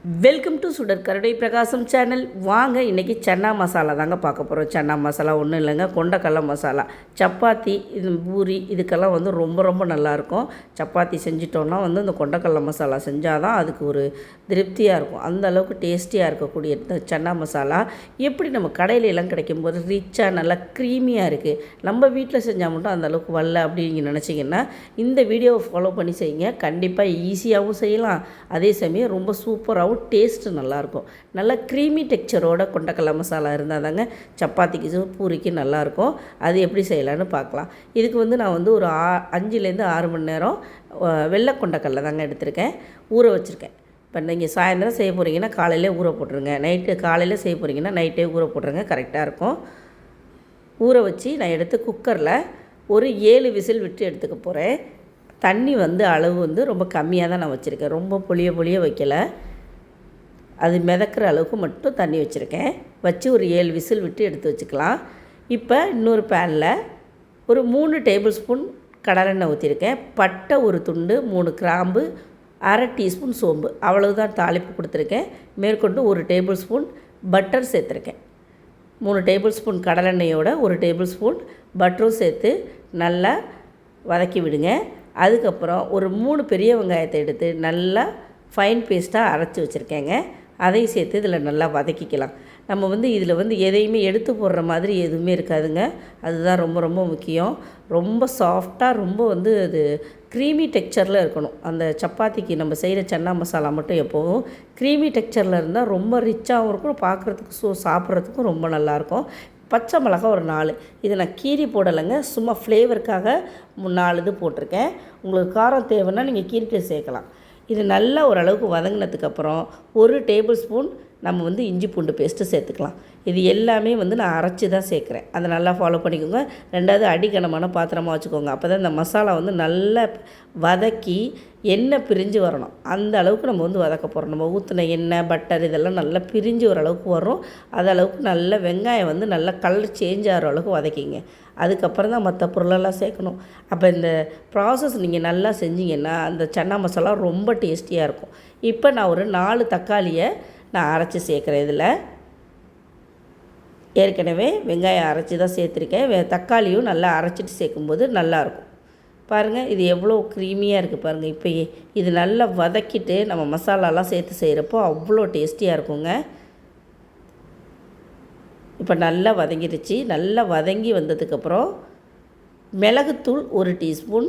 Welcome to சுடர் கருடை பிரகாசம் channel. வாங்க இன்றைக்கி சன்னா மசாலா தாங்க பார்க்க போகிறோம். சன்னா மசாலா ஒன்றும் இல்லைங்க, கொண்டக்கடலை மசாலா. சப்பாத்தி இது பூரி இதுக்கெல்லாம் வந்து ரொம்ப ரொம்ப நல்லாயிருக்கும். சப்பாத்தி செஞ்சிட்டோன்னா வந்து இந்த கொண்டக்கடலை மசாலா செஞ்சால் தான் அதுக்கு ஒரு திருப்தியாக இருக்கும். அந்த அளவுக்கு டேஸ்டியாக இருக்கக்கூடிய இந்த சன்னா மசாலா எப்படி நம்ம கடையிலெல்லாம் கிடைக்கும்போது ரிச்சாக நல்லா க்ரீமியாக இருக்குது. நம்ம வீட்டில் செஞ்சால் மட்டும் அந்த அளவுக்கு வரல அப்படின்னு நினச்சிங்கன்னா இந்த வீடியோவை ஃபாலோ பண்ணி செய்யுங்க. கண்டிப்பாக ஈஸியாகவும் செய்யலாம், அதே சமயம் ரொம்ப சூப்பராகவும் டேஸ்ட்டு நல்லாயிருக்கும். நல்லா க்ரீமி டெக்ஸ்சரோட கொண்டக்கடலை மசாலா இருந்தால் தாங்க சப்பாத்திக்கு பூரிக்கு நல்லாயிருக்கும். அது எப்படி செய்யலான்னு பார்க்கலாம். இதுக்கு வந்து நான் வந்து ஒரு 5லேருந்து 6 மணி நேரம் வெள்ளை கொண்டக்கடலை தாங்க எடுத்திருக்கேன், ஊற வச்சுருக்கேன். இப்போ நீங்கள் சாயந்தரம் செய்ய போகிறீங்கன்னா காலையிலே ஊற போட்டுருங்க, காலையில் செய்ய போகிறீங்கன்னா நைட்டே ஊற போட்டுருங்க, கரெக்டாக இருக்கும். ஊற வச்சு நான் எடுத்து குக்கரில் ஒரு 7 விசில் விட்டு எடுத்துக்க போகிறேன். தண்ணி வந்து அளவு வந்து ரொம்ப கம்மியாக தான் நான் வச்சுருக்கேன், ரொம்ப பொழிய வைக்கலை. அது மிதக்கிற அளவுக்கு மட்டும் தண்ணி வச்சுருக்கேன். வச்சு ஒரு 7 விசில் விட்டு எடுத்து வச்சுக்கலாம். இப்போ இன்னொரு பேனில் ஒரு 3 டேபிள் ஸ்பூன் கடலெண்ணெய் ஊற்றிருக்கேன். பட்டை ஒரு துண்டு, 3 கிராம்பு, அரை டீஸ்பூன் சோம்பு, அவ்வளவுதான் தாளிப்பு கொடுத்துருக்கேன். மேற்கொண்டு 1 டேபிள் ஸ்பூன் பட்டர் சேர்த்துருக்கேன். 3 டேபிள் ஸ்பூன் கடலெண்ணெயோட 1 டேபிள் ஸ்பூன் பட்டரும் சேர்த்து நல்லா வதக்கி விடுங்க. அதுக்கப்புறம் ஒரு 3 பெரிய வெங்காயத்தை எடுத்து நல்லா ஃபைன் பேஸ்ட்டாக அரைச்சி வச்சுருக்கேங்க. அதையும் சேர்த்து இதில் நல்லா வதக்கிக்கலாம். நம்ம வந்து இதில் வந்து எதையுமே எடுத்து போடுற மாதிரி எதுவுமே இருக்காதுங்க, அதுதான் ரொம்ப ரொம்ப முக்கியம். ரொம்ப சாஃப்டாக, ரொம்ப வந்து அது க்ரீமி டெக்ஸ்சரில் இருக்கணும். அந்த சப்பாத்திக்கு நம்ம செய்கிற சன்னா மசாலா மட்டும் எப்போவும் க்ரீமி டெக்ஸ்சரில் இருந்தால் ரொம்ப ரிச்சாகவும் இருக்கும், பார்க்குறதுக்கு சாப்பிட்றதுக்கும் ரொம்ப நல்லாயிருக்கும். பச்சை மிளகா ஒரு 4, இதை நான் கீரி போடலைங்க, சும்மா ஃப்ளேவருக்காக 4 இது போட்டிருக்கேன். உங்களுக்கு காரம் தேவைன்னா நீங்கள் கீரிட்டு சேர்க்கலாம். இது நல்லா ஓரளவுக்கு வதங்கினதுக்கப்புறம் 1 டேபிள் ஸ்பூன் நம்ம வந்து இஞ்சி பூண்டு பேஸ்ட்டு சேர்த்துக்கலாம். இது எல்லாமே வந்து நான் அரைச்சி தான் சேர்க்குறேன், அதை நல்லா ஃபாலோ பண்ணிக்கோங்க. 2வது அடிக்கனமான பாத்திரமாக வச்சுக்கோங்க. அப்போ தான் இந்த மசாலா வந்து நல்லா வதக்கி எண்ணெய் பிரிஞ்சு வரணும். அந்த அளவுக்கு நம்ம வந்து வதக்க போகிறோம். நம்ம ஊற்றின எண்ணெய் பட்டர் இதெல்லாம் நல்லா பிரிஞ்சு ஒரு அளவுக்கு வரும். அது அளவுக்கு நல்ல வெங்காயம் வந்து நல்லா கலர் சேஞ்ச் ஆகிற அளவுக்கு வதக்கிங்க. அதுக்கப்புறம் தான் மற்ற பொருளெல்லாம் சேர்க்கணும். அப்போ இந்த ப்ராசஸ் நீங்கள் நல்லா செஞ்சிங்கன்னா அந்த சன்னா மசாலா ரொம்ப டேஸ்டியாக இருக்கும். இப்போ நான் ஒரு 4 தக்காளியை நான் அரைச்சி சேர்க்குறேன். இதில் ஏற்கனவே வெங்காயம் அரைச்சி தான் சேர்த்துருக்கேன். தக்காளியும் நல்லா அரைச்சிட்டு சேர்க்கும்போது நல்லாயிருக்கும். பாருங்கள் இது எவ்வளோ க்ரீமியாக இருக்குது பாருங்கள். இப்போ இது நல்லா வதக்கிட்டு நம்ம மசாலாலாம் சேர்த்து செய்கிறப்போ அவ்வளோ டேஸ்டியாக இருக்குங்க. இப்போ நல்லா வதங்கிடுச்சு. நல்லா வதங்கி வந்ததுக்கப்புறம் மிளகுத்தூள் 1 டீஸ்பூன்,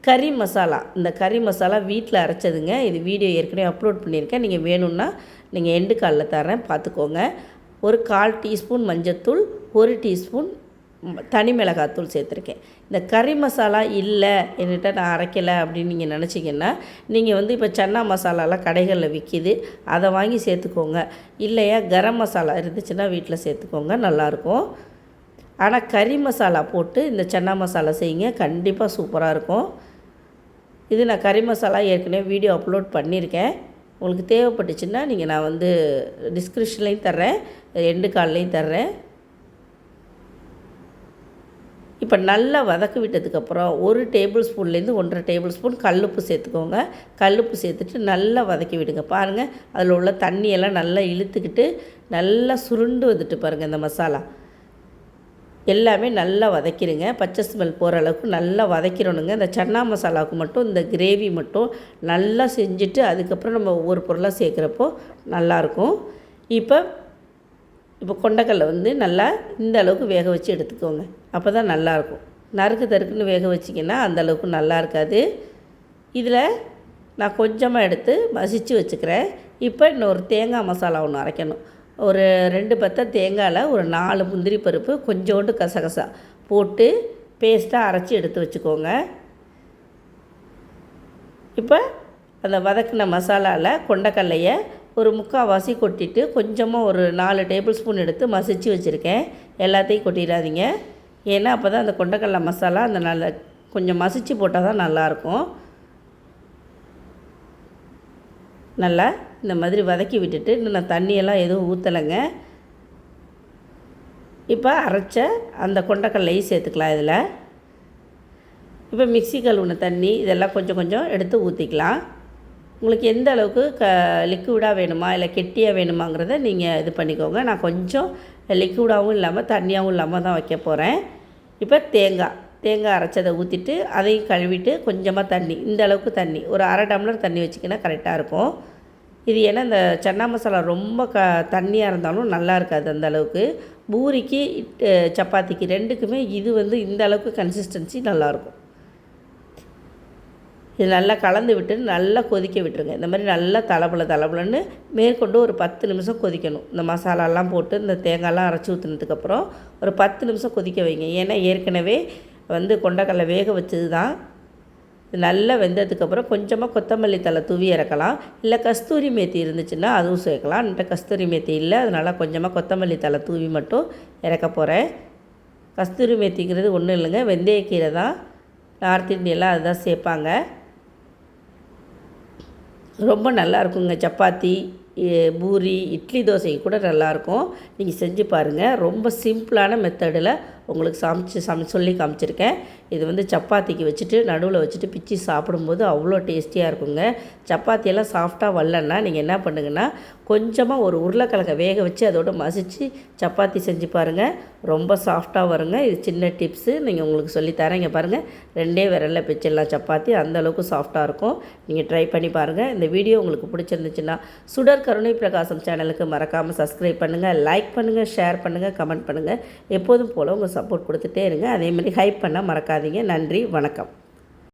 கறி மசாலா, இந்த கறி மசாலா வீட்டில் அரைச்சதுங்க. இது வீடியோ ஏற்கனவே அப்லோட் பண்ணியிருக்கேன், நீங்கள் வேணும்னா நீங்கள் எண்டு காலில் தரேன் பார்த்துக்கோங்க. ஒரு 1/4 டீஸ்பூன் மஞ்சத்தூள், 1 டீஸ்பூன் தனி மிளகாத்தூள் சேர்த்துருக்கேன். இந்த கறி மசாலா இல்லை என்கிட்ட நான் அரைக்கலை அப்படின்னு நீங்கள் நினச்சிங்கன்னா நீங்கள் வந்து இப்போ சன்னா மசாலாலாம் கடைகளில் விற்கிது, அதை வாங்கி சேர்த்துக்கோங்க. இல்லையா கரம் மசாலா இருந்துச்சுன்னா வீட்டில் சேர்த்துக்கோங்க, நல்லாயிருக்கும். ஆனால் கறி மசாலா போட்டு இந்த சன்னா மசாலா செய்யுங்க, கண்டிப்பாக சூப்பராக இருக்கும். இது நான் கறி மசாலா ஏற்கனவே வீடியோ அப்லோட் பண்ணியிருக்கேன். உங்களுக்கு தேவைப்பட்டுச்சுன்னா நான் வந்து டிஸ்கிரிப்ஷன்லேயும் தர்றேன், எண்டு கால்லையும் தர்றேன். இப்போ நல்லா வதக்கி விட்டதுக்கப்புறம் 1 டேபிள் ஸ்பூன்லேருந்து 1.5 டேபிள் ஸ்பூன் கல்லுப்பு சேர்த்துக்கோங்க. கல்லுப்பு சேர்த்துட்டு நல்லா வதக்கி விடுங்க. பாருங்கள் அதில் உள்ள தண்ணியெல்லாம் நல்லா இழுத்துக்கிட்டு நல்லா சுருண்டு வந்துட்டு பாருங்கள். இந்த மசாலா எல்லாமே நல்லா வதக்கிடுங்க, பச்சை ஸ்மெல் போகிற அளவுக்கு நல்லா வதக்கிடணுங்க. இந்த சன்னா மசாலாவுக்கு மட்டும் இந்த கிரேவி மட்டும் நல்லா செஞ்சுட்டு அதுக்கப்புறம் நம்ம ஒவ்வொரு பொருளாக சேர்க்குறப்போ நல்லாயிருக்கும். இப்போ கொண்டக்கடலை வந்து நல்லா இந்த அளவுக்கு வேக வச்சு எடுத்துக்கோங்க, அப்போ தான் நல்லாயிருக்கும். நறுக்கு தறுக்குன்னு வேக வச்சிங்கன்னா அந்தளவுக்கு நல்லா இருக்காது. இதில் நான் கொஞ்சமாக எடுத்து மசித்து வச்சுக்கிறேன். இப்போ இன்னொரு தேங்காய் மசாலா ஒன்று அரைக்கணும். ஒரு 2 பத்தை தேங்காயில் ஒரு 4 முந்திரி பருப்பு, கொஞ்சோண்டு கசகசா போட்டு பேஸ்ட்டாக அரைச்சி எடுத்து வச்சுக்கோங்க. இப்போ அந்த வதக்கின மசாலாவில் கொண்டக்கடலையை ஒரு 3/4 கொட்டிட்டு கொஞ்சமாக ஒரு 4 டேபிள் ஸ்பூன் எடுத்து மசித்து வச்சுருக்கேன். எல்லாத்தையும் கொட்டிடாதீங்க, ஏன்னா அப்போ தான் அந்த கொண்டக்கடலை மசாலா அந்த நல்ல கொஞ்சம் மசித்து போட்டால் தான் நல்லாயிருக்கும். நல்லா இந்த மாதிரி வதக்கி விட்டுட்டு இன்னும் நான் தண்ணியெல்லாம் எதுவும் ஊற்றலைங்க. இப்போ அரைச்ச அந்த கொண்டக்கடலையும் சேர்த்துக்கலாம். இதில் இப்போ மிக்ஸி கழுவுன தண்ணி இதெல்லாம் கொஞ்சம் கொஞ்சம் எடுத்து ஊற்றிக்கலாம். உங்களுக்கு எந்த அளவுக்கு லிக்விடாக வேணுமா இல்லை கெட்டியாக வேணுமாங்கிறத நீங்கள் இது பண்ணிக்கோங்க. நான் கொஞ்சம் லிக்விடாகவும் இல்லாமல் தண்ணியாகவும் இல்லாமல் தான் வைக்க போகிறேன். இப்போ தேங்காய் அரைச்சதை ஊற்றிட்டு அதையும் கழுவிட்டு கொஞ்சமாக தண்ணி, இந்த அளவுக்கு தண்ணி, ஒரு அரை டம்ளர் தண்ணி வச்சிங்கன்னா கரெக்டாக இருக்கும். இது ஏன்னா இந்த சன்னா மசாலா ரொம்ப தண்ணியாக இருந்தாலும் நல்லா இருக்காது அந்த அளவுக்கு. பூரிக்கு சப்பாத்திக்கு ரெண்டுக்குமே இது இந்த அளவுக்கு கன்சிஸ்டன்சி நல்லாயிருக்கும். இது நல்லா கலந்து விட்டு நல்லா கொதிக்க விட்டுருங்க. இந்த மாதிரி நல்லா தளபலன்னு மேற்கொண்டு ஒரு 10 நிமிஷம் கொதிக்கணும். இந்த மசாலாலாம் போட்டு இந்த தேங்காய்லாம் அரைச்சி ஊற்றுனதுக்கப்புறம் ஒரு 10 நிமிஷம் கொதிக்க வைங்க. ஏன்னா ஏற்கனவே கொண்டக்கடலை வேக வச்சது தான். நல்லா வெந்ததுக்கப்புறம் கொஞ்சமாக கொத்தமல்லி தழை தூவி இறக்கலாம். இல்லை கஸ்தூரி மேத்தி இருந்துச்சுன்னா அதுவும் சேர்க்கலாம். என்கிட்ட கஸ்தூரி மேத்தி இல்லை, அதனால் கொஞ்சமாக கொத்தமல்லி தழை தூவி மட்டும் இறக்க போகிறேன். கஸ்தூரி மேத்திங்கிறது ஒன்றும் இல்லைங்க, வெந்தயக்கீரை தான். நார்த் இந்தியெல்லாம் அதுதான் சேர்ப்பாங்க. ரொம்ப நல்லா இருக்குங்க. சப்பாத்தி, பூரி, இட்லி, தோசைக்கு கூட நல்லாயிருக்கும். நீங்கள் செஞ்சு பாருங்கள். ரொம்ப சிம்பிளான மெத்தடில் உங்களுக்கு சொல்லி காமிச்சிருக்கேன். இது சப்பாத்திக்கு வச்சுட்டு நடுவில் வச்சுட்டு பிச்சு சாப்பிடும்போது அவ்வளோ டேஸ்டியாக இருக்குங்க. சப்பாத்தியெல்லாம் சாஃப்டாக வரலன்னா நீங்கள் என்ன பண்ணுங்கன்னா கொஞ்சமாக ஒரு உருளைக்கிழங்கை வேக வச்சு அதோடு மசித்து சப்பாத்தி செஞ்சு பாருங்கள். ரொம்ப சாஃப்டாக வருங்க. இது சின்ன டிப்ஸு நீங்கள் உங்களுக்கு சொல்லித்தரேன். இங்கே பாருங்கள், 2 விரலில் பிச்சிடலாம் சப்பாத்தி, அந்தளவுக்கு சாஃப்டாக இருக்கும். நீங்கள் ட்ரை பண்ணி பாருங்கள். இந்த வீடியோ உங்களுக்கு பிடிச்சிருந்துச்சுன்னா சுடர் கருணை பிரகாசம் சேனலுக்கு மறக்காமல் சப்ஸ்கிரைப் பண்ணுங்கள், லைக் பண்ணுங்கள், ஷேர் பண்ணுங்கள், கமெண்ட் பண்ணுங்கள். எப்போதும் போல் உங்கள் சப்போர்ட் கொடுத்துட்டே இருங்க. அதேமாதிரி ஹைப் பண்ண மறக்காதீங்க. நன்றி, வணக்கம்.